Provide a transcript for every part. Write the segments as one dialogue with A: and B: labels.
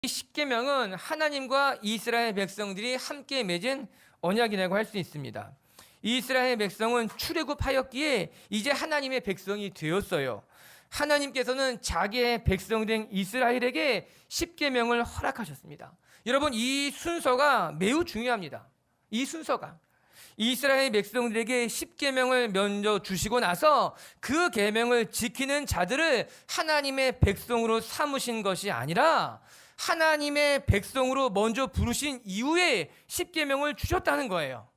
A: 십계명은 하나님과 이스라엘 백성들이 함께 맺은 언약이라고 할 수 있습니다. 이스라엘 백성은 출애굽하였기에 이제 하나님의 백성이 되었어요. 하나님께서는 자기의 백성된 이스라엘에게 십계명을 허락하셨습니다. 여러분, 이 순서가 매우 중요합니다. 이 순서가 이스라엘 백성들에게 십계명을 먼저 주시고 나서 그 계명을 지키는 자들을 하나님의 백성으로 삼으신 것이 아니라 하나님의 백성으로 먼저 부르신 이후에 십계명을 주셨다는 거예요.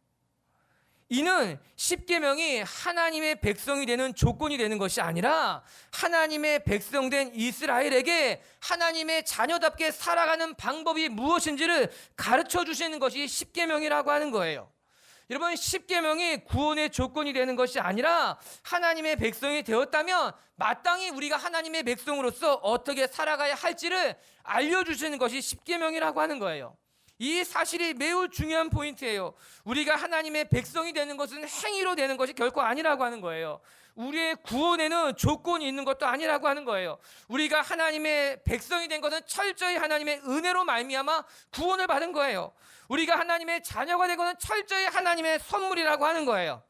A: 이는 십계명이 하나님의 백성이 되는 조건이 되는 것이 아니라 하나님의 백성된 이스라엘에게 하나님의 자녀답게 살아가는 방법이 무엇인지를 가르쳐 주시는 것이 십계명이라고 하는 거예요. 여러분, 십계명이 구원의 조건이 되는 것이 아니라 하나님의 백성이 되었다면 마땅히 우리가 하나님의 백성으로서 어떻게 살아가야 할지를 알려주시는 것이 십계명이라고 하는 거예요. 이 사실이 매우 중요한 포인트예요. 우리가 하나님의 백성이 되는 것은 행위로 되는 것이 결코 아니라고 하는 거예요. 우리의 구원에는 조건이 있는 것도 아니라고 하는 거예요. 우리가 하나님의 백성이 된 것은 철저히 하나님의 은혜로 말미암아 구원을 받은 거예요. 우리가 하나님의 자녀가 된 것은 철저히 하나님의 선물이라고 하는 거예요.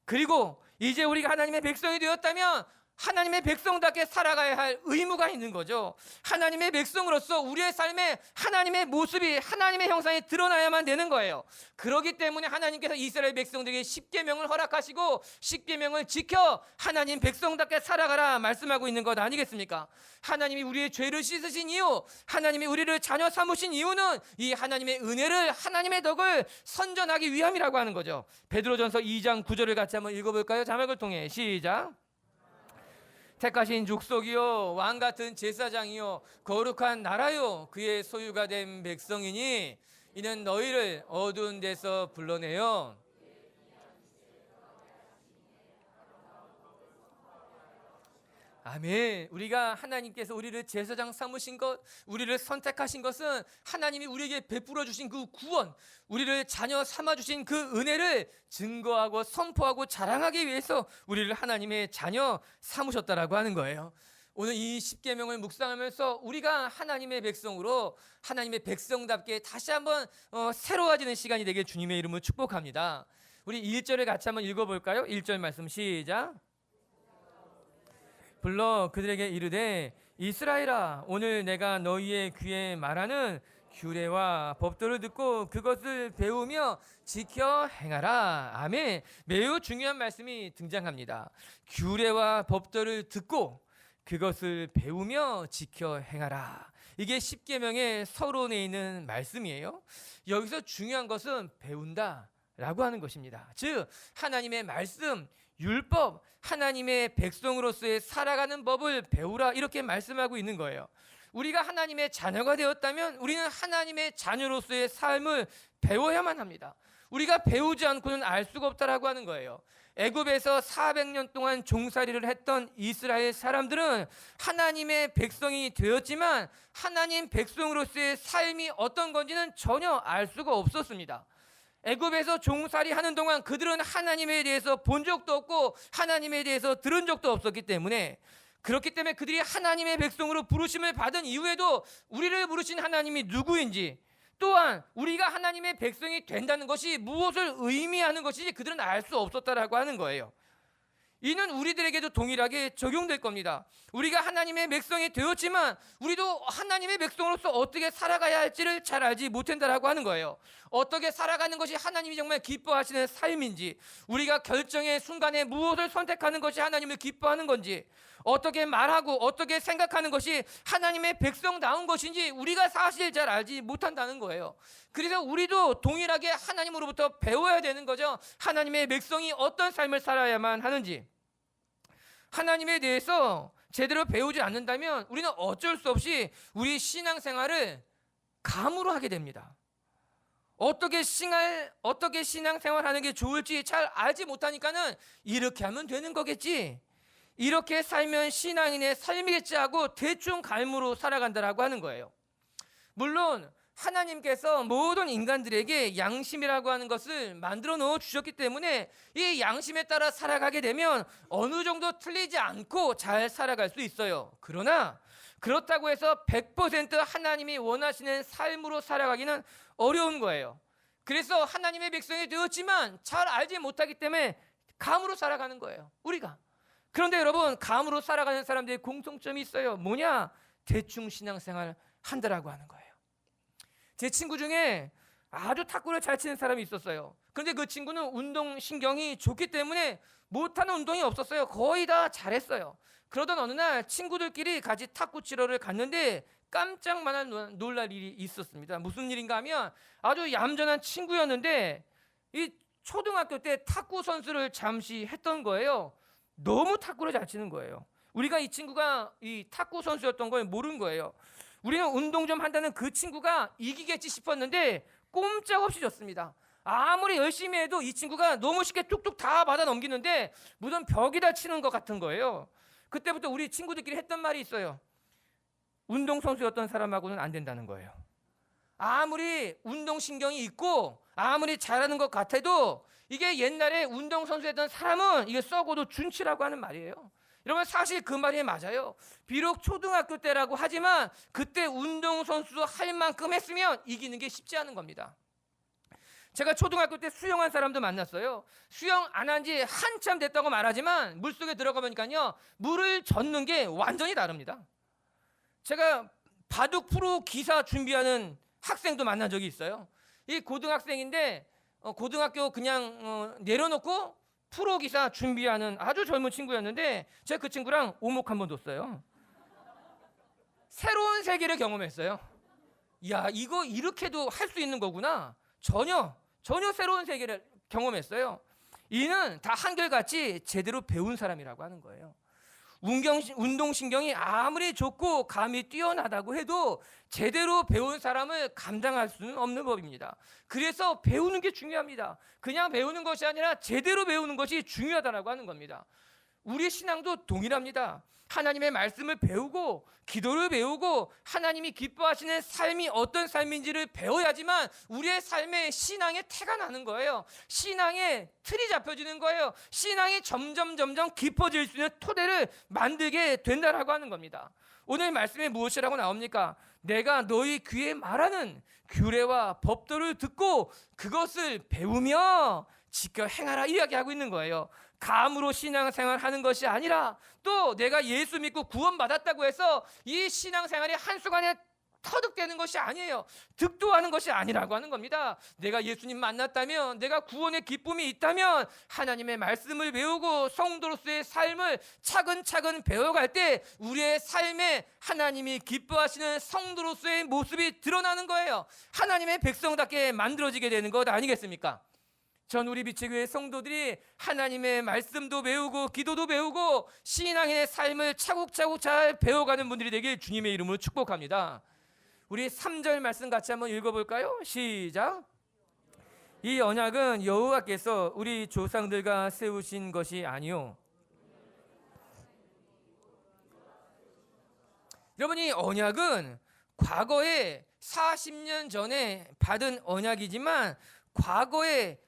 A: 그리고 이제 우리가 하나님의 백성이 되었다면 하나님의 백성답게 살아가야 할 의무가 있는 거죠. 하나님의 백성으로서 우리의 삶에 하나님의 모습이, 하나님의 형상이 드러나야만 되는 거예요. 그렇기 때문에 하나님께서 이스라엘 백성들에게 십계명을 허락하시고 십계명을 지켜 하나님 백성답게 살아가라 말씀하고 있는 것 아니겠습니까? 하나님이 우리의 죄를 씻으신 이유, 하나님이 우리를 자녀 삼으신 이유는 이 하나님의 은혜를, 하나님의 덕을 선전하기 위함이라고 하는 거죠. 베드로전서 2장 9절을 같이 한번 읽어볼까요? 자막을 통해 시작. 택하신 족속이요 왕같은 제사장이요 거룩한 나라요 그의 소유가 된 백성이니 이는 너희를 어두운 데서 불러내어 아멘. 우리가 하나님께서 우리를 제사장 삼으신 것, 우리를 선택하신 것은 하나님이 우리에게 베풀어 주신 그 구원, 우리를 자녀 삼아 주신 그 은혜를 증거하고 선포하고 자랑하기 위해서 우리를 하나님의 자녀 삼으셨다라고 하는 거예요. 오늘 이 십계명을 묵상하면서 우리가 하나님의 백성으로 하나님의 백성답게 다시 한번 새로워지는 시간이 되길 주님의 이름으로 축복합니다. 우리 1절을 같이 한번 읽어볼까요? 1절 말씀 시작. 불러 그들에게 이르되 이스라엘아 오늘 내가 너희의 귀에 말하는 규례와 법도를 듣고 그것을 배우며 지켜 행하라. 아멘. 매우 중요한 말씀이 등장합니다. 규례와 법도를 듣고 그것을 배우며 지켜 행하라. 이게 십계명의 서론에 있는 말씀이에요. 여기서 중요한 것은 배운다라고 하는 것입니다. 즉 하나님의 말씀, 율법, 하나님의 백성으로서의 살아가는 법을 배우라 이렇게 말씀하고 있는 거예요. 우리가 하나님의 자녀가 되었다면 우리는 하나님의 자녀로서의 삶을 배워야만 합니다. 우리가 배우지 않고는 알 수가 없다라고 하는 거예요. 애굽에서 400년 동안 종살이를 했던 이스라엘 사람들은 하나님의 백성이 되었지만 하나님 백성으로서의 삶이 어떤 건지는 전혀 알 수가 없었습니다. 애굽에서 종살이 하는 동안 그들은 하나님에 대해서 본 적도 없고 하나님에 대해서 들은 적도 없었기 때문에 그렇기 때문에 그들이 하나님의 백성으로 부르심을 받은 이후에도 우리를 부르신 하나님이 누구인지 또한 우리가 하나님의 백성이 된다는 것이 무엇을 의미하는 것인지 그들은 알 수 없었다라고 하는 거예요. 이는 우리들에게도 동일하게 적용될 겁니다. 우리가 하나님의 백성이 되었지만 우리도 하나님의 백성으로서 어떻게 살아가야 할지를 잘 알지 못한다라고 하는 거예요. 어떻게 살아가는 것이 하나님이 정말 기뻐하시는 삶인지, 우리가 결정의 순간에 무엇을 선택하는 것이 하나님을 기뻐하는 건지, 어떻게 말하고 어떻게 생각하는 것이 하나님의 백성다운 것인지 우리가 사실 잘 알지 못한다는 거예요. 그래서 우리도 동일하게 하나님으로부터 배워야 되는 거죠. 하나님의 백성이 어떤 삶을 살아야만 하는지. 하나님에 대해서 제대로 배우지 않는다면 우리는 어쩔 수 없이 우리 신앙생활을 감으로 하게 됩니다. 어떻게 신앙생활하는 게 좋을지 잘 알지 못하니까는 이렇게 하면 되는 거겠지, 이렇게 살면 신앙인의 삶이겠지 하고 대충 감으로 살아간다라고 하는 거예요. 물론 하나님께서 모든 인간들에게 양심이라고 하는 것을 만들어 넣어 주셨기 때문에 이 양심에 따라 살아가게 되면 어느 정도 틀리지 않고 잘 살아갈 수 있어요. 그러나 그렇다고 해서 100% 하나님이 원하시는 삶으로 살아가기는 어려운 거예요. 그래서 하나님의 백성이 되었지만 잘 알지 못하기 때문에 감으로 살아가는 거예요, 우리가. 그런데 여러분, 감으로 살아가는 사람들의 공통점이 있어요. 뭐냐? 대충 신앙생활 한다라고 하는 거예요. 제 친구 중에 아주 탁구를 잘 치는 사람이 있었어요. 그런데 그 친구는 운동신경이 좋기 때문에 못하는 운동이 없었어요. 거의 다 잘했어요. 그러던 어느 날 친구들끼리 같이 탁구 치러를 갔는데 깜짝만한 놀랄 일이 있었습니다. 무슨 일인가 하면 아주 얌전한 친구였는데 이 초등학교 때 탁구 선수를 잠시 했던 거예요. 너무 탁구를 잘 치는 거예요. 우리가 이 친구가 이 탁구 선수였던 걸 모르는 거예요. 우리는 운동 좀 한다는 그 친구가 이기겠지 싶었는데 꼼짝없이 졌습니다. 아무리 열심히 해도 이 친구가 너무 쉽게 뚝뚝 다 받아 넘기는데 무슨 벽에다 치는 것 같은 거예요. 그때부터 우리 친구들끼리 했던 말이 있어요. 운동선수였던 사람하고는 안 된다는 거예요. 아무리 운동신경이 있고 아무리 잘하는 것 같아도 이게 옛날에 운동선수였던 사람은 이게 썩어도 준치라고 하는 말이에요. 여러분, 사실 그 말이 맞아요. 비록 초등학교 때라고 하지만 그때 운동선수도 할 만큼 했으면 이기는 게 쉽지 않은 겁니다. 제가 초등학교 때 수영한 사람도 만났어요. 수영 안 한 지 한참 됐다고 말하지만 물속에 들어가 보니까요, 물을 젓는 게 완전히 다릅니다. 제가 바둑 프로 기사 준비하는 학생도 만난 적이 있어요. 이 고등학생인데 고등학교 그냥 내려놓고 프로 기사 준비하는 아주 젊은 친구였는데 제가 그 친구랑 오목 한번 뒀어요. 새로운 세계를 경험했어요. 야, 이거 이렇게도 할 수 있는 거구나. 전혀 새로운 세계를 경험했어요. 이는 다 한결같이 제대로 배운 사람이라고 하는 거예요. 운동신경이 아무리 좋고 감이 뛰어나다고 해도 제대로 배운 사람을 감당할 수는 없는 법입니다. 그래서 배우는 게 중요합니다. 그냥 배우는 것이 아니라 제대로 배우는 것이 중요하다고 하는 겁니다. 우리 신앙도 동일합니다. 하나님의 말씀을 배우고 기도를 배우고 하나님이 기뻐하시는 삶이 어떤 삶인지를 배워야지만 우리의 삶에 신앙의 태가 나는 거예요. 신앙의 틀이 잡혀지는 거예요. 신앙이 점점 깊어질 수 있는 토대를 만들게 된다라고 하는 겁니다. 오늘 말씀에 무엇이라고 나옵니까? 내가 너희 귀에 말하는 규례와 법도를 듣고 그것을 배우며 지켜 행하라 이야기하고 있는 거예요. 감으로 신앙생활 하는 것이 아니라 또 내가 예수 믿고 구원받았다고 해서 이 신앙생활이 한순간에 터득되는 것이 아니에요. 득도하는 것이 아니라고 하는 겁니다. 내가 예수님 만났다면, 내가 구원의 기쁨이 있다면 하나님의 말씀을 배우고 성도로서의 삶을 차근차근 배워갈 때 우리의 삶에 하나님이 기뻐하시는 성도로서의 모습이 드러나는 거예요. 하나님의 백성답게 만들어지게 되는 것 아니겠습니까? 전 우리 빛의 교회 성도들이 하나님의 말씀도 배우고 기도도 배우고 신앙의 삶을 차곡차곡 잘 배워가는 분들이 되길 주님의 이름으로 축복합니다. 우리 3절 말씀 같이 한번 읽어볼까요? 시작. 이 언약은 여호와께서 우리 조상들과 세우신 것이 아니요. 여러분, 이 언약은 과거에 40년 전에 받은 언약이지만 과거에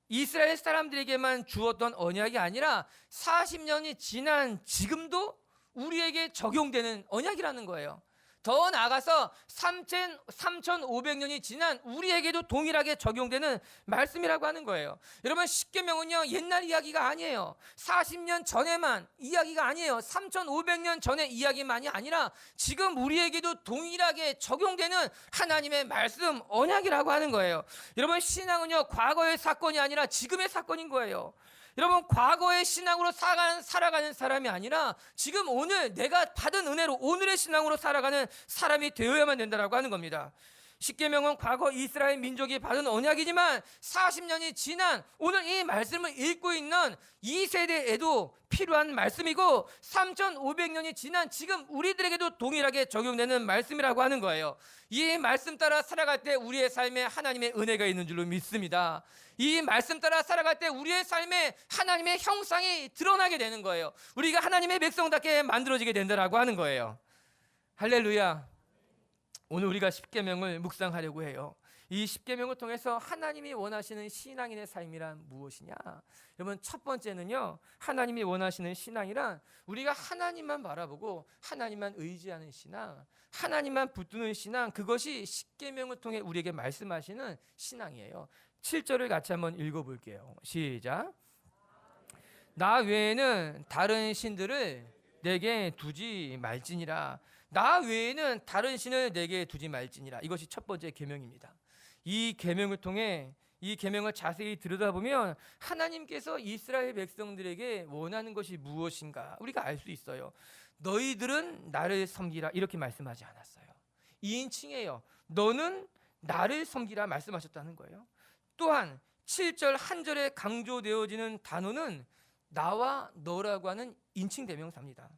A: 이스라엘 사람들에게만 주었던 언약이 아니라 40년이 지난 지금도 우리에게 적용되는 언약이라는 거예요. 더 나아가서 3,500년이 지난 우리에게도 동일하게 적용되는 말씀이라고 하는 거예요. 여러분, 십계명은요 옛날 이야기가 아니에요. 40년 전에만 이야기가 아니에요. 3,500년 전의 이야기만이 아니라 지금 우리에게도 동일하게 적용되는 하나님의 말씀, 언약이라고 하는 거예요. 여러분, 신앙은요 과거의 사건이 아니라 지금의 사건인 거예요. 여러분, 과거의 신앙으로 살아가는 사람이 아니라 지금 오늘 내가 받은 은혜로 오늘의 신앙으로 살아가는 사람이 되어야만 된다라고 하는 겁니다. 십계명은 과거 이스라엘 민족이 받은 언약이지만 40년이 지난 오늘 이 말씀을 읽고 있는 이 세대에도 필요한 말씀이고 3,500년이 지난 지금 우리들에게도 동일하게 적용되는 말씀이라고 하는 거예요. 이 말씀 따라 살아갈 때 우리의 삶에 하나님의 은혜가 있는 줄로 믿습니다. 이 말씀 따라 살아갈 때 우리의 삶에 하나님의 형상이 드러나게 되는 거예요. 우리가 하나님의 백성답게 만들어지게 된다라고 하는 거예요. 할렐루야. 오늘 우리가 십계명을 묵상하려고 해요. 이 십계명을 통해서 하나님이 원하시는 신앙인의 삶이란 무엇이냐? 여러분, 첫 번째는요, 하나님이 원하시는 신앙이란 우리가 하나님만 바라보고 하나님만 의지하는 신앙, 하나님만 붙드는 신앙, 그것이 십계명을 통해 우리에게 말씀하시는 신앙이에요. 7절을 같이 한번 읽어볼게요. 시작. 나 외에는 다른 신들을 내게 두지 말지니라. 나 외에는 다른 신을 내게 두지 말지니라. 이것이 첫 번째 계명입니다. 이 계명을 통해 이 계명을 자세히 들여다보면 하나님께서 이스라엘 백성들에게 원하는 것이 무엇인가 우리가 알 수 있어요. 너희들은 나를 섬기라 이렇게 말씀하지 않았어요. 2인칭이에요. 너는 나를 섬기라 말씀하셨다는 거예요. 또한 7절 한 절에 강조되어지는 단어는 나와 너라고 하는 인칭 대명사입니다.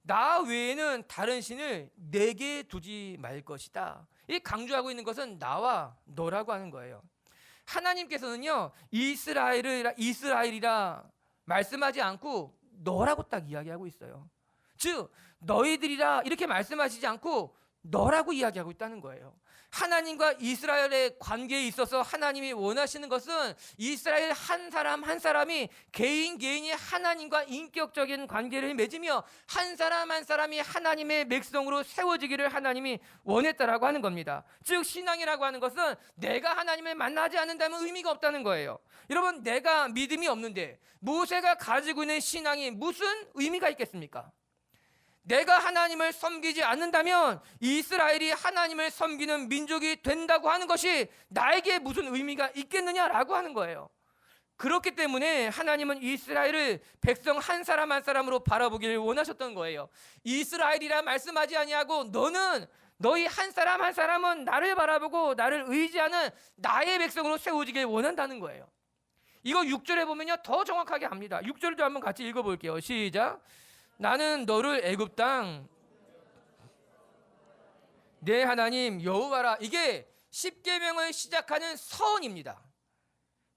A: 나 외에는 다른 신을 내게 두지 말 것이다. 이 강조하고 있는 것은 나와 너라고 하는 거예요. 하나님께서는요, 이스라엘이라 말씀하지 않고 너라고 딱 이야기하고 있어요. 즉 너희들이라 이렇게 말씀하시지 않고 너라고 이야기하고 있다는 거예요. 하나님과 이스라엘의 관계에 있어서 하나님이 원하시는 것은 이스라엘 한 사람 한 사람이 개인이 하나님과 인격적인 관계를 맺으며 한 사람 한 사람이 하나님의 백성으로 세워지기를 하나님이 원했다라고 하는 겁니다. 즉 신앙이라고 하는 것은 내가 하나님을 만나지 않는다면 의미가 없다는 거예요. 여러분, 내가 믿음이 없는데 모세가 가지고 있는 신앙이 무슨 의미가 있겠습니까? 내가 하나님을 섬기지 않는다면 이스라엘이 하나님을 섬기는 민족이 된다고 하는 것이 나에게 무슨 의미가 있겠느냐라고 하는 거예요. 그렇기 때문에 하나님은 이스라엘을 백성 한 사람 한 사람으로 바라보기를 원하셨던 거예요. 이스라엘이라 말씀하지 아니하고 너희 한 사람 한 사람은 나를 바라보고 나를 의지하는 나의 백성으로 세워지길 원한다는 거예요. 이거 6절에 보면요 더 정확하게 합니다. 6절도 한번 같이 읽어볼게요. 시작. 나는 너를 애굽 땅 내 하나님 여호와라. 이게 십계명을 시작하는 서언입니다.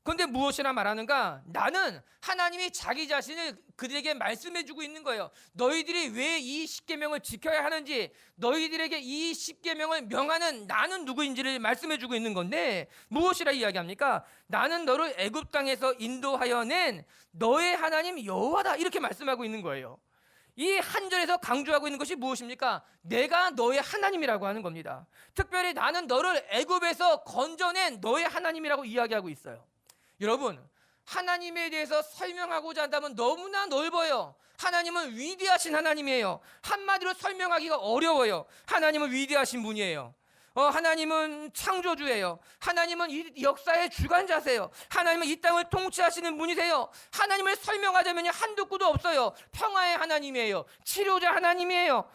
A: 그런데 무엇이라 말하는가? 나는 하나님이 자기 자신을 그들에게 말씀해주고 있는 거예요. 너희들이 왜 이 십계명을 지켜야 하는지, 너희들에게 이 십계명을 명하는 나는 누구인지를 말씀해주고 있는 건데 무엇이라 이야기합니까? 나는 너를 애굽 땅에서 인도하여 낸 너의 하나님 여호와다 이렇게 말씀하고 있는 거예요. 이 한 절에서 강조하고 있는 것이 무엇입니까? 내가 너의 하나님이라고 하는 겁니다. 특별히 나는 너를 애굽에서 건져낸 너의 하나님이라고 이야기하고 있어요. 여러분, 하나님에 대해서 설명하고자 한다면 너무나 넓어요. 하나님은 위대하신 하나님이에요. 한마디로 설명하기가 어려워요. 하나님은 위대하신 분이에요. 하나님은 창조주예요. 하나님은 이 역사의 주관자세요. 하나님은 이 땅을 통치하시는 분이세요. 하나님을 설명하자면 한두 구도 없어요. 평화의 하나님이에요. 치료자 하나님이에요.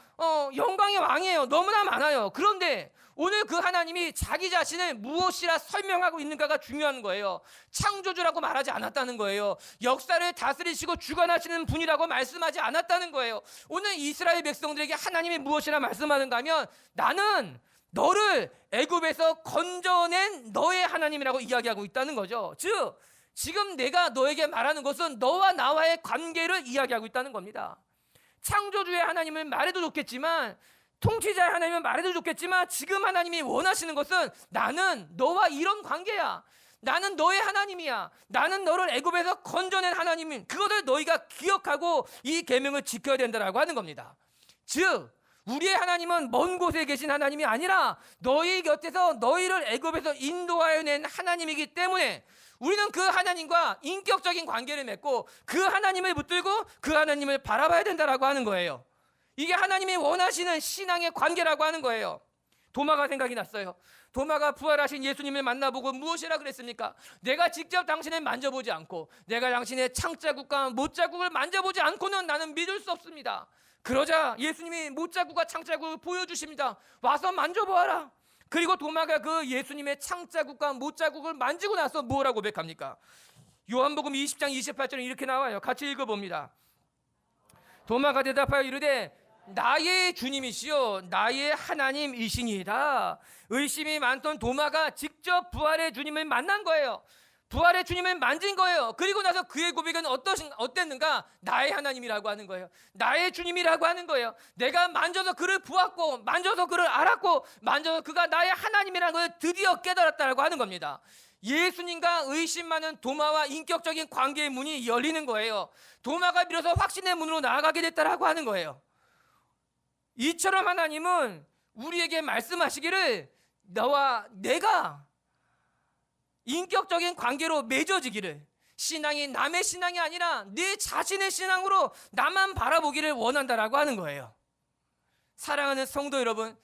A: 영광의 왕이에요. 너무나 많아요. 그런데 오늘 그 하나님이 자기 자신을 무엇이라 설명하고 있는가가 중요한 거예요. 창조주라고 말하지 않았다는 거예요. 역사를 다스리시고 주관하시는 분이라고 말씀하지 않았다는 거예요. 오늘 이스라엘 백성들에게 하나님이 무엇이라 말씀하는가 하면 나는 너를 애굽에서 건져낸 너의 하나님이라고 이야기하고 있다는 거죠. 즉 지금 내가 너에게 말하는 것은 너와 나와의 관계를 이야기하고 있다는 겁니다. 창조주의 하나님을 말해도 좋겠지만, 통치자의 하나님을 말해도 좋겠지만, 지금 하나님이 원하시는 것은 나는 너와 이런 관계야. 나는 너의 하나님이야. 나는 너를 애굽에서 건져낸 하나님인, 그것을 너희가 기억하고 이 계명을 지켜야 된다라고 하는 겁니다. 즉 우리의 하나님은 먼 곳에 계신 하나님이 아니라 너희 곁에서 너희를 애굽에서 인도하여 낸 하나님이기 때문에 우리는 그 하나님과 인격적인 관계를 맺고 그 하나님을 붙들고 그 하나님을 바라봐야 된다라고 하는 거예요. 이게 하나님이 원하시는 신앙의 관계라고 하는 거예요. 도마가 생각이 났어요. 도마가 부활하신 예수님을 만나보고 무엇이라 그랬습니까? 내가 직접 당신을 만져보지 않고 내가 당신의 창자국과 못자국을 만져보지 않고는 나는 믿을 수 없습니다. 그러자 예수님이 못자국과 창자국을 보여주십니다. 와서 만져보아라. 그리고 도마가 그 예수님의 창자국과 못자국을 만지고 나서 뭐라고 고백합니까? 요한복음 20장 28절에 이렇게 나와요. 같이 읽어봅니다. 도마가 대답하여 이르되 나의 주님이시요 나의 하나님이시니이다. 의심이 많던 도마가 직접 부활의 주님을 만난 거예요. 부활의 주님을 만진 거예요. 그리고 나서 그의 고백은 어땠는가? 나의 하나님이라고 하는 거예요. 나의 주님이라고 하는 거예요. 내가 만져서 그를 보았고, 만져서 그를 알았고, 만져서 그가 나의 하나님이라는 걸 드디어 깨달았다고 하는 겁니다. 예수님과 의심 많은 도마와 인격적인 관계의 문이 열리는 거예요. 도마가 비로소 확신의 문으로 나아가게 됐다라고 하는 거예요. 이처럼 하나님은 우리에게 말씀하시기를, 너와 내가 인격적인 관계로 맺어지기를, 신앙이 남의 신앙이 아니라 내 자신의 신앙으로 나만 바라보기를 원한다라고 하는 거예요. 사랑하는 성도 여러분,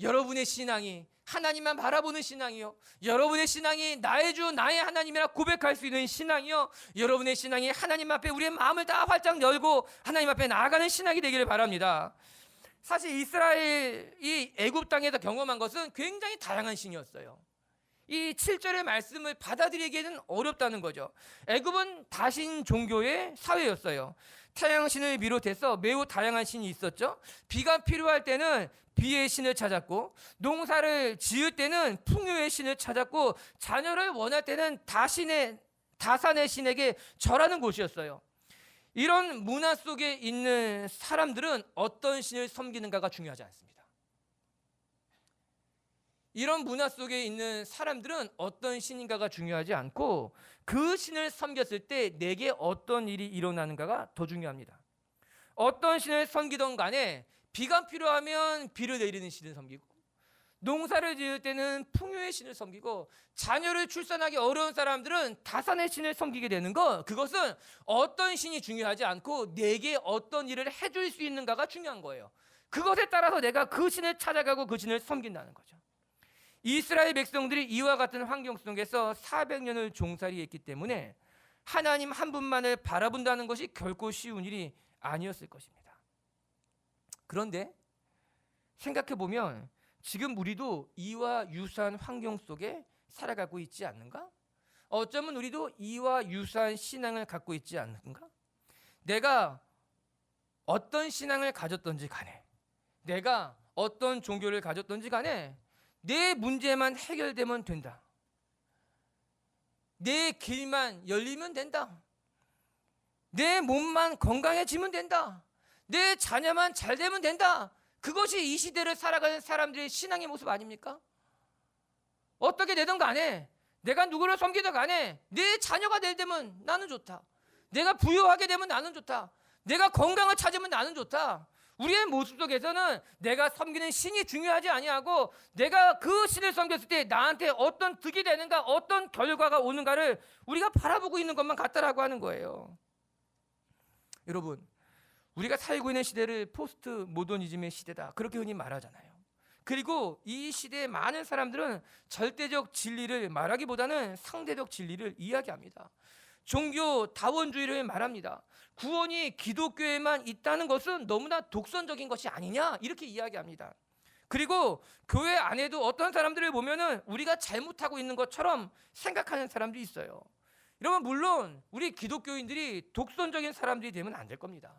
A: 여러분의 신앙이 하나님만 바라보는 신앙이요, 여러분의 신앙이 나의 주 나의 하나님이라 고백할 수 있는 신앙이요, 여러분의 신앙이 하나님 앞에 우리의 마음을 다 활짝 열고 하나님 앞에 나아가는 신앙이 되기를 바랍니다. 사실 이스라엘이 애굽 땅에서 경험한 것은 굉장히 다양한 신이었어요. 이 7절의 말씀을 받아들이기에는 어렵다는 거죠. 애굽은 다신 종교의 사회였어요. 태양신을 비롯해서 매우 다양한 신이 있었죠. 비가 필요할 때는 비의 신을 찾았고, 농사를 지을 때는 풍요의 신을 찾았고, 자녀를 원할 때는 다산의 신에게 절하는 곳이었어요. 이런 문화 속에 있는 사람들은 어떤 신을 섬기는가가 중요하지 않습니다. 이런 문화 속에 있는 사람들은 어떤 신인가가 중요하지 않고, 그 신을 섬겼을 때 내게 어떤 일이 일어나는가가 더 중요합니다. 어떤 신을 섬기던 간에 비가 필요하면 비를 내리는 신을 섬기고, 농사를 지을 때는 풍요의 신을 섬기고, 자녀를 출산하기 어려운 사람들은 다산의 신을 섬기게 되는 것, 그것은 어떤 신이 중요하지 않고 내게 어떤 일을 해줄 수 있는가가 중요한 거예요. 그것에 따라서 내가 그 신을 찾아가고 그 신을 섬긴다는 거죠. 이스라엘 백성들이 이와 같은 환경 속에서 400년을 종살이했기 때문에 하나님 한 분만을 바라본다는 것이 결코 쉬운 일이 아니었을 것입니다. 그런데 생각해 보면 지금 우리도 이와 유사한 환경 속에 살아가고 있지 않는가? 어쩌면 우리도 이와 유사한 신앙을 갖고 있지 않는가? 내가 어떤 신앙을 가졌던지 간에, 내가 어떤 종교를 가졌던지 간에 내 문제만 해결되면 된다. 내 길만 열리면 된다. 내 몸만 건강해지면 된다. 내 자녀만 잘 되면 된다. 그것이 이 시대를 살아가는 사람들의 신앙의 모습 아닙니까? 어떻게 되든 간에, 내가 누구를 섬기든 간에 내 자녀가 되면 나는 좋다. 내가 부유하게 되면 나는 좋다. 내가 건강을 찾으면 나는 좋다. 우리의 모습 속에서는 내가 섬기는 신이 중요하지 아니하고, 내가 그 신을 섬겼을 때 나한테 어떤 득이 되는가, 어떤 결과가 오는가를 우리가 바라보고 있는 것만 같다라고 하는 거예요. 여러분, 우리가 살고 있는 시대를 포스트 모더니즘의 시대다, 그렇게 흔히 말하잖아요. 그리고 이 시대의 많은 사람들은 절대적 진리를 말하기보다는 상대적 진리를 이야기합니다. 종교 다원주의를 말합니다. 구원이 기독교에만 있다는 것은 너무나 독선적인 것이 아니냐, 이렇게 이야기합니다. 그리고 교회 안에도 어떤 사람들을 보면은 우리가 잘못하고 있는 것처럼 생각하는 사람들이 있어요. 여러분, 물론 우리 기독교인들이 독선적인 사람들이 되면 안 될 겁니다.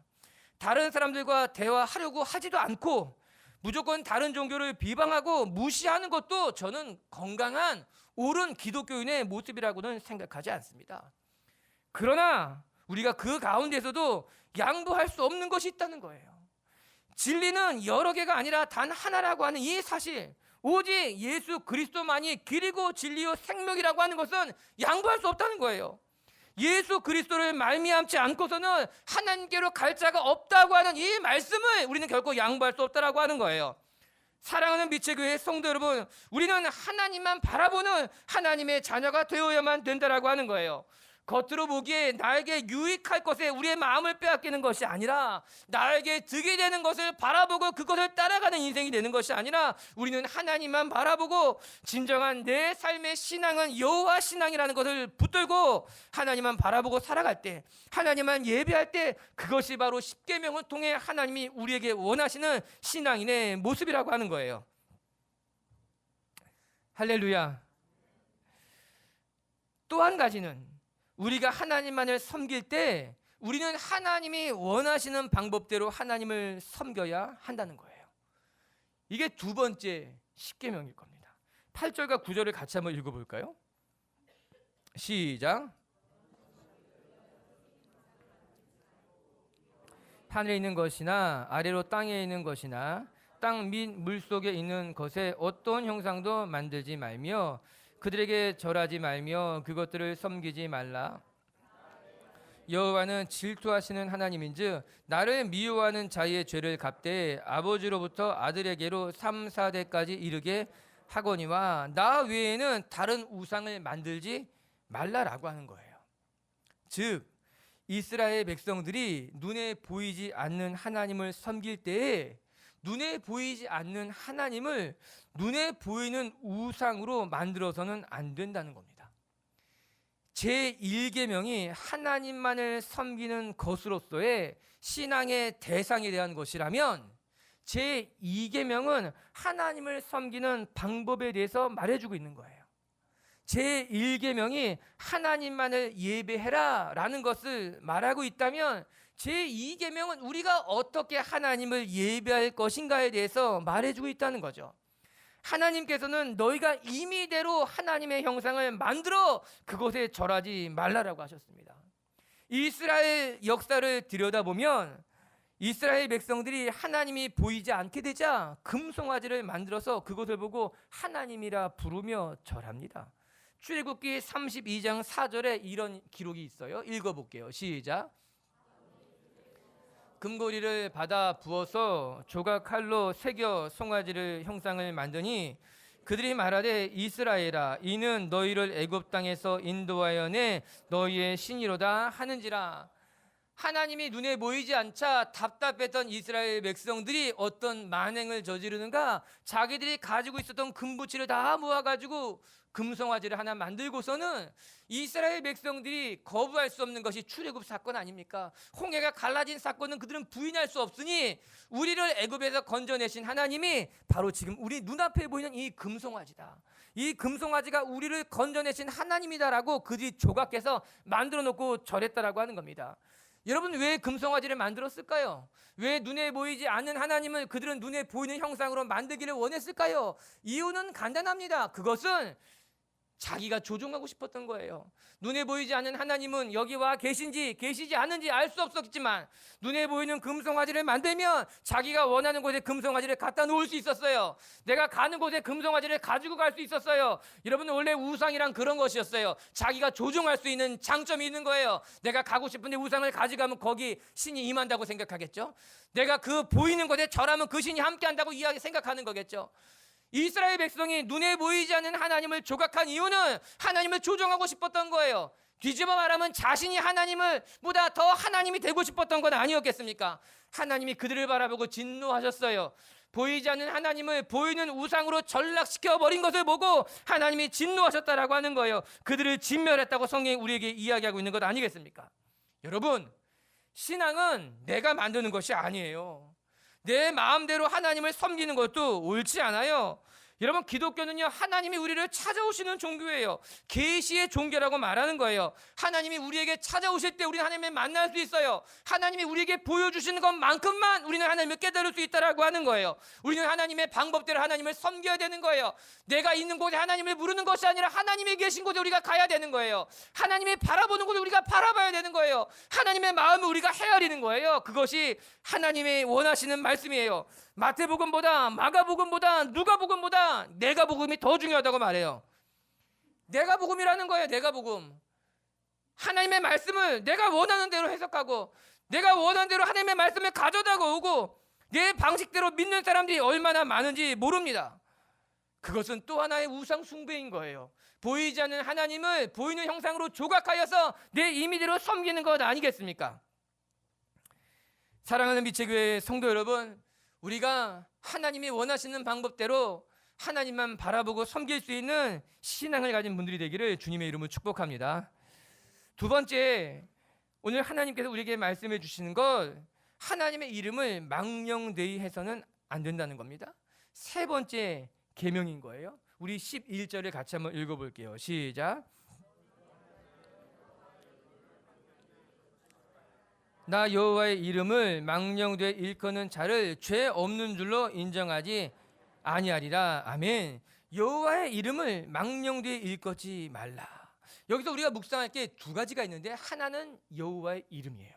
A: 다른 사람들과 대화하려고 하지도 않고 무조건 다른 종교를 비방하고 무시하는 것도 저는 건강한 옳은 기독교인의 모습이라고는 생각하지 않습니다. 그러나 우리가 그 가운데서도 양보할 수 없는 것이 있다는 거예요. 진리는 여러 개가 아니라 단 하나라고 하는 이 사실, 오직 예수 그리스도만이 길이고 진리요 생명이라고 하는 것은 양보할 수 없다는 거예요. 예수 그리스도를 말미암지 않고서는 하나님께로 갈 자가 없다고 하는 이 말씀을 우리는 결코 양보할 수 없다라고 하는 거예요. 사랑하는 빛의 교회 성도 여러분, 우리는 하나님만 바라보는 하나님의 자녀가 되어야만 된다라고 하는 거예요. 겉으로 보기에 나에게 유익할 것에 우리의 마음을 빼앗기는 것이 아니라, 나에게 득이 되는 것을 바라보고 그것을 따라가는 인생이 되는 것이 아니라, 우리는 하나님만 바라보고 진정한 내 삶의 신앙은 여호와 신앙이라는 것을 붙들고 하나님만 바라보고 살아갈 때, 하나님만 예배할 때, 그것이 바로 십계명을 통해 하나님이 우리에게 원하시는 신앙인의 모습이라고 하는 거예요. 할렐루야. 또 한 가지는, 우리가 하나님만을 섬길 때 우리는 하나님이 원하시는 방법대로 하나님을 섬겨야 한다는 거예요. 이게 두 번째 십계명일 겁니다. 8절과 9절을 같이 한번 읽어볼까요? 시작. 하늘에 있는 것이나 아래로 땅에 있는 것이나 땅 및 물속에 있는 것에 어떤 형상도 만들지 말며 그들에게 절하지 말며 그것들을 섬기지 말라. 여호와는 질투하시는 하나님인즉 나를 미워하는 자의 죄를 갚되 아버지로부터 아들에게로 3, 4대까지 이르게 하거니와 나 외에는 다른 우상을 만들지 말라라고 하는 거예요. 즉 이스라엘 백성들이 눈에 보이지 않는 하나님을 섬길 때에 눈에 보이지 않는 하나님을 눈에 보이는 우상으로 만들어서는 안 된다는 겁니다. 제1계명이 하나님만을 섬기는 것으로서의 신앙의 대상에 대한 것이라면 제2계명은 하나님을 섬기는 방법에 대해서 말해주고 있는 거예요. 제1계명이 하나님만을 예배해라 라는 것을 말하고 있다면 제2계명은 우리가 어떻게 하나님을 예배할 것인가에 대해서 말해주고 있다는 거죠. 하나님께서는 너희가 임의대로 하나님의 형상을 만들어 그것에 절하지 말라라고 하셨습니다. 이스라엘 역사를 들여다보면 이스라엘 백성들이 하나님이 보이지 않게 되자 금송아지를 만들어서 그것을 보고 하나님이라 부르며 절합니다. 출애굽기 32장 4절에 이런 기록이 있어요. 읽어볼게요. 시작. 금고리를 받아 부어서 조각 칼로 새겨 송아지를 형상을 만드니 그들이 말하되 이스라엘아 이는 너희를 애굽 땅에서 인도하여 내 너희의 신이로다 하는지라. 하나님이 눈에 보이지 않자 답답했던 이스라엘 백성들이 어떤 만행을 저지르는가? 자기들이 가지고 있었던 금부치를 다 모아가지고 금송아지를 하나 만들고서는 이스라엘 백성들이 거부할 수 없는 것이 출애굽 사건 아닙니까? 홍해가 갈라진 사건은 그들은 부인할 수 없으니 우리를 애굽에서 건져내신 하나님이 바로 지금 우리 눈앞에 보이는 이 금송아지다. 이 금송아지가 우리를 건져내신 하나님이다라고 그들이 조각해서 만들어 놓고 절했다라고 하는 겁니다. 여러분 왜 금송아지를 만들었을까요? 왜 눈에 보이지 않는 하나님을 그들은 눈에 보이는 형상으로 만들기를 원했을까요? 이유는 간단합니다. 그것은 자기가 조종하고 싶었던 거예요. 눈에 보이지 않는 하나님은 여기 와 계신지 계시지 않은지 알 수 없었지만 눈에 보이는 금송아지를 만들면 자기가 원하는 곳에 금송아지를 갖다 놓을 수 있었어요. 내가 가는 곳에 금송아지를 가지고 갈 수 있었어요. 여러분 원래 우상이란 그런 것이었어요. 자기가 조종할 수 있는 장점이 있는 거예요. 내가 가고 싶은데 우상을 가져가면 거기 신이 임한다고 생각하겠죠. 내가 그 보이는 곳에 절하면 그 신이 함께한다고 생각하는 거겠죠. 이스라엘 백성이 눈에 보이지 않는 하나님을 조각한 이유는 하나님을 조종하고 싶었던 거예요. 뒤집어 말하면 자신이 하나님을 보다 더 하나님이 되고 싶었던 건 아니었겠습니까? 하나님이 그들을 바라보고 진노하셨어요. 보이지 않는 하나님을 보이는 우상으로 전락시켜 버린 것을 보고 하나님이 진노하셨다라고 하는 거예요. 그들을 진멸했다고 성경이 우리에게 이야기하고 있는 것 아니겠습니까? 여러분, 신앙은 내가 만드는 것이 아니에요. 내 마음대로 하나님을 섬기는 것도 옳지 않아요. 여러분 기독교는요 하나님이 우리를 찾아오시는 종교예요. 계시의 종교라고 말하는 거예요. 하나님이 우리에게 찾아오실 때 우리는 하나님을 만날 수 있어요. 하나님이 우리에게 보여주시는 것만큼만 우리는 하나님을 깨달을 수 있다라고 하는 거예요. 우리는 하나님의 방법대로 하나님을 섬겨야 되는 거예요. 내가 있는 곳에 하나님을 부르는 것이 아니라 하나님이 계신 곳에 우리가 가야 되는 거예요. 하나님이 바라보는 곳에 우리가 바라봐야 되는 거예요. 하나님의 마음을 우리가 헤아리는 거예요. 그것이 하나님의 원하시는 말씀이에요. 마태복음보다 마가복음보다 누가복음보다 내가복음이 더 중요하다고 말해요. 내가복음이라는 거예요. 내가복음. 하나님의 말씀을 내가 원하는 대로 해석하고 내가 원하는 대로 하나님의 말씀을 가져다가 오고 내 방식대로 믿는 사람들이 얼마나 많은지 모릅니다. 그것은 또 하나의 우상 숭배인 거예요. 보이지 않는 하나님을 보이는 형상으로 조각하여서 내 임의대로 섬기는 것 아니겠습니까? 사랑하는 미체교회 성도 여러분, 우리가 하나님이 원하시는 방법대로 하나님만 바라보고 섬길 수 있는 신앙을 가진 분들이 되기를 주님의 이름으로 축복합니다. 두 번째, 오늘 하나님께서 우리에게 말씀해 주시는 것, 하나님의 이름을 망령되이 해서는 안 된다는 겁니다. 세 번째 계명인 거예요. 우리 11절을 같이 한번 읽어볼게요. 시작. 나 여호와의 이름을 망령되이 일컫는 자를 죄 없는 줄로 인정하지 아니하리라. 아멘. 여호와의 이름을 망령되이 일컫지 말라. 여기서 우리가 묵상할 게 두 가지가 있는데, 하나는 여호와의 이름이에요.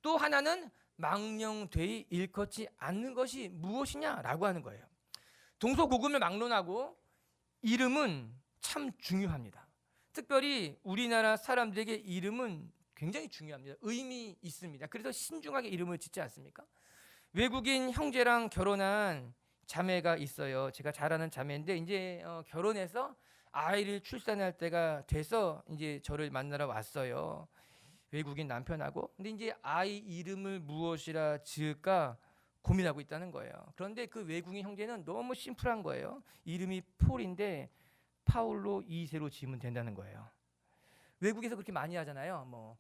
A: 또 하나는 망령되이 일컫지 않는 것이 무엇이냐라고 하는 거예요. 동서고금을 막론하고 이름은 참 중요합니다. 특별히 우리나라 사람들에게 이름은 굉장히 중요합니다. 의미 있습니다. 그래서 신중하게 이름을 짓지 않습니까? 외국인 형제랑 결혼한 자매가 있어요. 제가 잘 아는 자매인데 이제 결혼해서 아이를 출산할 때가 돼서 이제 저를 만나러 왔어요. 외국인 남편하고. 근데 이제 아이 이름을 무엇이라 지을까 고민하고 있다는 거예요. 그런데 그 외국인 형제는 너무 심플한 거예요. 이름이 폴인데 파울로 2세로 지으면 된다는 거예요. 외국에서 그렇게 많이 하잖아요. 뭐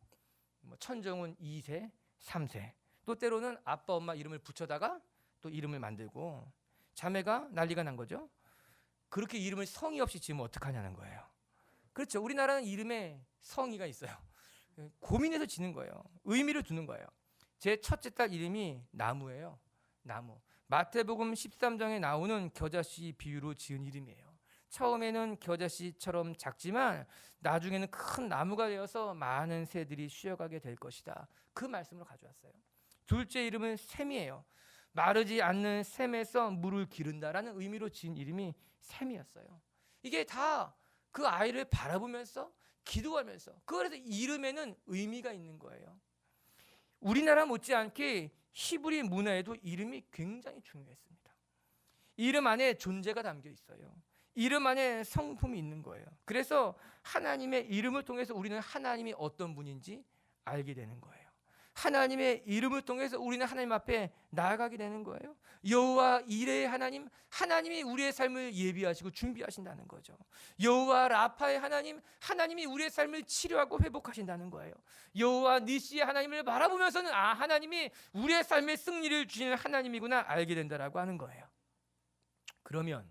A: 천정훈 2세, 3세. 또 때로는 아빠 엄마 이름을 붙여다가 또 이름을 만들고. 자매가 난리가 난 거죠. 그렇게 이름을 성의 없이 지으면 어떡하냐는 거예요. 그렇죠. 우리나라는 이름에 성의가 있어요. 고민해서 지는 거예요. 의미를 두는 거예요. 제 첫째 딸 이름이 나무예요. 나무. 마태복음 13장에 나오는 겨자씨 비유로 지은 이름이에요. 처음에는 겨자씨처럼 작지만 나중에는 큰 나무가 되어서 많은 새들이 쉬어가게 될 것이다. 그 말씀으로 가져왔어요. 둘째 이름은 샘이에요. 마르지 않는 샘에서 물을 기른다라는 의미로 지은 이름이 샘이었어요. 이게 다 그 아이를 바라보면서 기도하면서, 그래서 이름에는 의미가 있는 거예요. 우리나라 못지않게 히브리 문화에도 이름이 굉장히 중요했습니다. 이름 안에 존재가 담겨 있어요. 이름 안에 성품이 있는 거예요. 그래서 하나님의 이름을 통해서 우리는 하나님이 어떤 분인지 알게 되는 거예요. 하나님의 이름을 통해서 우리는 하나님 앞에 나아가게 되는 거예요. 여호와 이레의 하나님, 하나님이 우리의 삶을 예비하시고 준비하신다는 거죠. 여호와 라파의 하나님, 하나님이 우리의 삶을 치료하고 회복하신다는 거예요. 여호와 니시의 하나님을 바라보면서는 하나님이 우리의 삶에 승리를 주시는 하나님이구나 알게 된다라고 하는 거예요. 그러면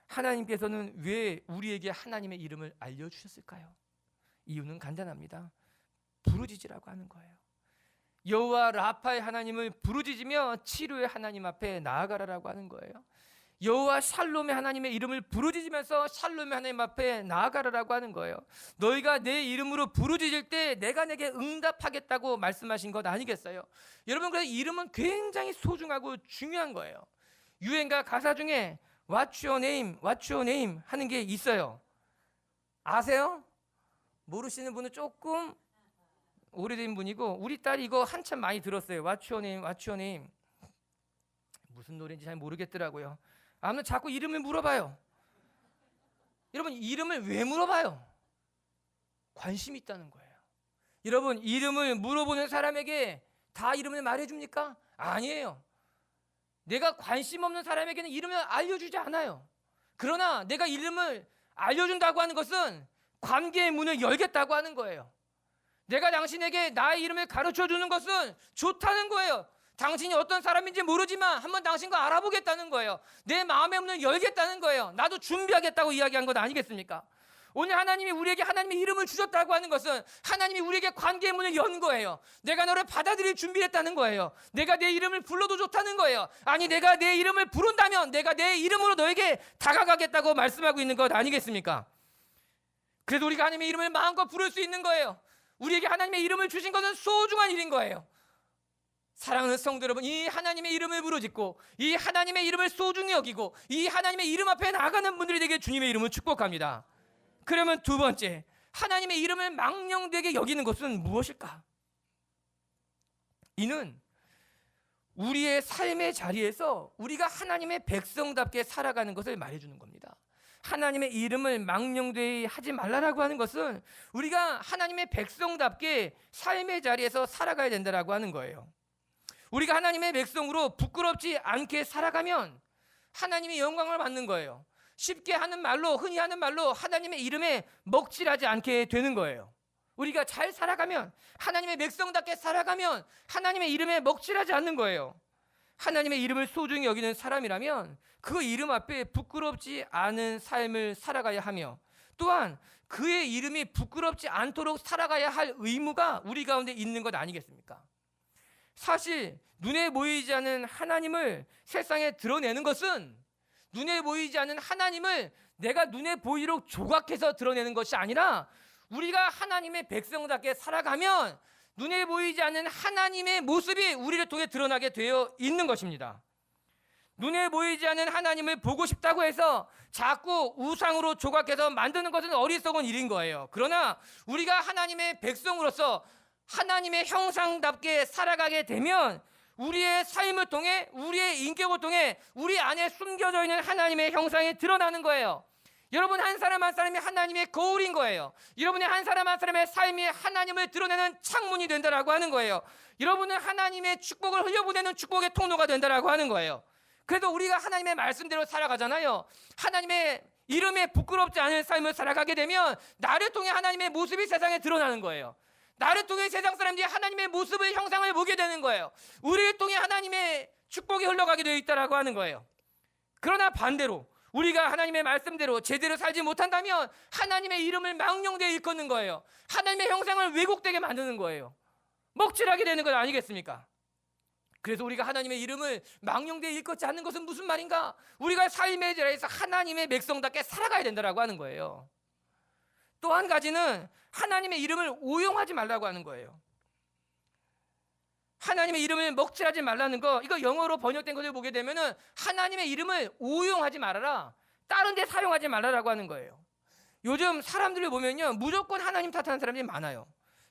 A: 하나님께서는 왜 우리에게 하나님의 이름을 알려주셨을까요? 이유는 간단합니다. 부르짖으라고 하는 거예요. 여호와 라파의 하나님을 부르짖으며 치료의 하나님 앞에 나아가라라고 하는 거예요. 여호와 샬롬의 하나님의 이름을 부르짖으면서 샬롬의 하나님 앞에 나아가라라고 하는 거예요. 너희가 내 이름으로 부르짖을 때 내가 내게 응답하겠다고 말씀하신 것 아니겠어요? 여러분, 그래서 이름은 굉장히 소중하고 중요한 거예요. 유행가 가사 중에 What's your name? What's your name? 하는 게 있어요. 아세요? 모르시는 분은 조금 오래된 분이고, 우리 딸이 이거 한참 많이 들었어요. What's your name? What's your name? 무슨 노래인지 잘 모르겠더라고요. 아무튼 자꾸 이름을 물어봐요. 여러분, 이름을 왜 물어봐요? 관심이 있다는 거예요. 여러분, 이름을 물어보는 사람에게 다 이름을 말해줍니까? 아니에요. 내가 관심 없는 사람에게는 이름을 알려주지 않아요. 그러나 내가 이름을 알려준다고 하는 것은 관계의 문을 열겠다고 하는 거예요. 내가 당신에게 나의 이름을 가르쳐주는 것은 좋다는 거예요. 당신이 어떤 사람인지 모르지만 한번 당신과 알아보겠다는 거예요. 내 마음의 문을 열겠다는 거예요. 나도 준비하겠다고 이야기한 것 아니겠습니까? 오늘 하나님이 우리에게 하나님의 이름을 주셨다고 하는 것은 하나님이 우리에게 관계의 문을 연 거예요. 내가 너를 받아들일 준비를 했다는 거예요. 내가 내 이름을 불러도 좋다는 거예요. 아니, 내가 내 이름을 부른다면 내가 내 이름으로 너에게 다가가겠다고 말씀하고 있는 것 아니겠습니까? 그래도 우리가 하나님의 이름을 마음껏 부를 수 있는 거예요. 우리에게 하나님의 이름을 주신 것은 소중한 일인 거예요. 사랑하는 성도 여러분, 이 하나님의 이름을 부르짖고 이 하나님의 이름을 소중히 여기고 이 하나님의 이름 앞에 나가는 분들이 되게 주님의 이름을 축복합니다. 그러면 두 번째, 하나님의 이름을 망령되게 여기는 것은 무엇일까? 이는 우리의 삶의 자리에서 우리가 하나님의 백성답게 살아가는 것을 말해주는 겁니다. 하나님의 이름을 망령되이 하지 말라라고 하는 것은 우리가 하나님의 백성답게 삶의 자리에서 살아가야 된다라고 하는 거예요. 우리가 하나님의 백성으로 부끄럽지 않게 살아가면 하나님이 영광을 받는 거예요. 쉽게 하는 말로, 흔히 하는 말로 하나님의 이름에 먹칠하지 않게 되는 거예요. 우리가 잘 살아가면, 하나님의 백성답게 살아가면 하나님의 이름에 먹칠하지 않는 거예요. 하나님의 이름을 소중히 여기는 사람이라면 그 이름 앞에 부끄럽지 않은 삶을 살아가야 하며, 또한 그의 이름이 부끄럽지 않도록 살아가야 할 의무가 우리 가운데 있는 것 아니겠습니까? 사실 눈에 보이지 않는 하나님을 세상에 드러내는 것은, 눈에 보이지 않는 하나님을 내가 눈에 보이도록 조각해서 드러내는 것이 아니라 우리가 하나님의 백성답게 살아가면 눈에 보이지 않는 하나님의 모습이 우리를 통해 드러나게 되어 있는 것입니다. 눈에 보이지 않는 하나님을 보고 싶다고 해서 자꾸 우상으로 조각해서 만드는 것은 어리석은 일인 거예요. 그러나 우리가 하나님의 백성으로서 하나님의 형상답게 살아가게 되면 우리의 삶을 통해, 우리의 인격을 통해 우리 안에 숨겨져 있는 하나님의 형상이 드러나는 거예요. 여러분 한 사람 한 사람이 하나님의 거울인 거예요. 여러분의 한 사람 한 사람의 삶이 하나님을 드러내는 창문이 된다라고 하는 거예요. 여러분은 하나님의 축복을 흘려보내는 축복의 통로가 된다라고 하는 거예요. 그래도 우리가 하나님의 말씀대로 살아가잖아요. 하나님의 이름에 부끄럽지 않은 삶을 살아가게 되면 나를 통해 하나님의 모습이 세상에 드러나는 거예요. 나를 통해 세상 사람들이 하나님의 모습을, 형상을 보게 되는 거예요. 우리를 통해 하나님의 축복이 흘러가게 되어 있다라고 하는 거예요. 그러나 반대로 우리가 하나님의 말씀대로 제대로 살지 못한다면 하나님의 이름을 망령되이 일컫는 거예요. 하나님의 형상을 왜곡되게 만드는 거예요. 먹칠하게 되는 것 아니겠습니까? 그래서 우리가 하나님의 이름을 망령되이 일컫지 않는 것은 무슨 말인가? 우리가 삶의 자리에서 하나님의 백성답게 살아가야 된다라고 하는 거예요. 또 한 가지는 하나님의 이름을 오용하지 말라고 하는 거예요. 하나님의 이름을 먹칠하지 말라는 거, 이거 영어로 번역된 것을 보게 되면은 하나님의 이름을 오용하지 말아라, 다른 데 사용하지 말라라고 하는 거예요. 요즘 사람들을 보면요, 무조건 하나님 탓하는 사람들이 많아요.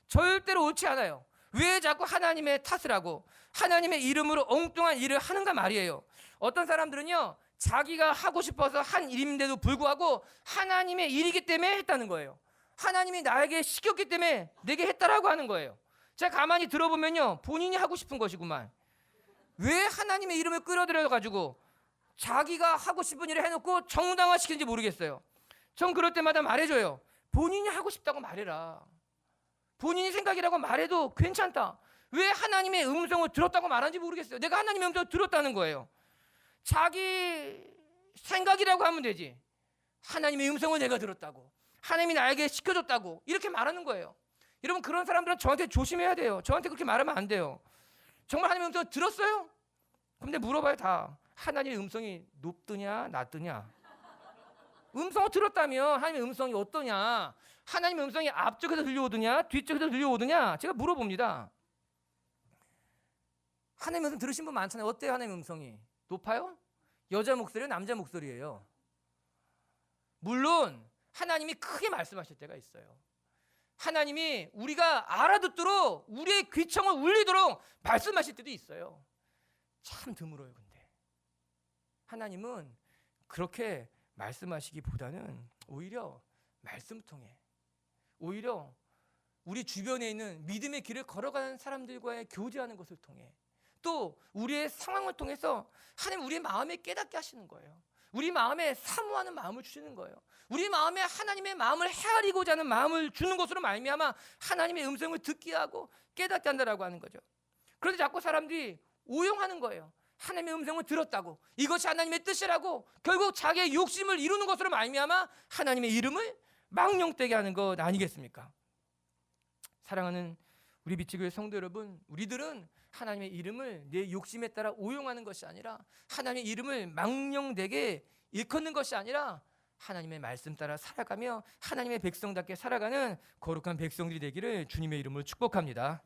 A: 절대로 옳지 않아요. 왜 자꾸 하나님의 탓을 하고 하나님의 이름으로 엉뚱한 일을 하는가 말이에요. 어떤 사람들은요, 자기가 하고 싶어서 한 일인데도 불구하고 하나님의 일이기 때문에 했다는 거예요. 하나님이 나에게 시켰기 때문에 내게 했다라고 하는 거예요. 제가 가만히 들어보면요, 본인이 하고 싶은 것이구만. 왜 하나님의 이름을 끌어들여가지고 자기가 하고 싶은 일을 해놓고 정당화시키는지 모르겠어요. 전 그럴 때마다 말해줘요. 본인이 하고 싶다고 말해라. 본인이 생각이라고 말해도 괜찮다. 왜 하나님의 음성을 들었다고 말하는지 모르겠어요. 내가 하나님의 음성을 들었다는 거예요. 자기 생각이라고 하면 되지. 하나님의 음성을 내가 들었다고, 하나님이 나에게 시켜줬다고 이렇게 말하는 거예요. 여러분, 그런 사람들은 저한테 조심해야 돼요. 저한테 그렇게 말하면 안 돼요. 정말 하나님의 음성을 들었어요? 근데 물어봐요. 다 하나님의 음성이 높더냐 낮더냐. 음성을 들었다면 하나님의 음성이 어떠냐, 하나님의 음성이 앞쪽에서 들려오더냐 뒤쪽에서 들려오더냐, 제가 물어봅니다. 하나님의 음성 들으신 분 많잖아요. 어때요? 하나님의 음성이 높아요? 여자 목소리예요? 남자 목소리예요? 물론 하나님이 크게 말씀하실 때가 있어요. 하나님이 우리가 알아듣도록 우리의 귀청을 울리도록 말씀하실 때도 있어요. 참 드물어요. 근데 하나님은 그렇게 말씀하시기보다는 오히려 말씀 통해, 오히려 우리 주변에 있는 믿음의 길을 걸어가는 사람들과의 교제하는 것을 통해, 또 우리의 상황을 통해서 하나님 우리의 마음에 깨닫게 하시는 거예요. 우리 마음에 사모하는 마음을 주시는 거예요. 우리 마음에 하나님의 마음을 헤아리고자 하는 마음을 주는 것으로 말미암아 하나님의 음성을 듣게 하고 깨닫게 한다라고 하는 거죠. 그런데 자꾸 사람들이 오용하는 거예요. 하나님의 음성을 들었다고, 이것이 하나님의 뜻이라고 결국 자기의 욕심을 이루는 것으로 말미암아 하나님의 이름을 망령되게 하는 것 아니겠습니까? 사랑하는 우리 비치교회 성도 여러분, 우리들은 하나님의 이름을 내 욕심에 따라 오용하는 것이 아니라, 하나님의 이름을 망령되게 일컫는 것이 아니라 하나님의 말씀 따라 살아가며 하나님의 백성답게 살아가는 거룩한 백성들이 되기를 주님의 이름으로 축복합니다.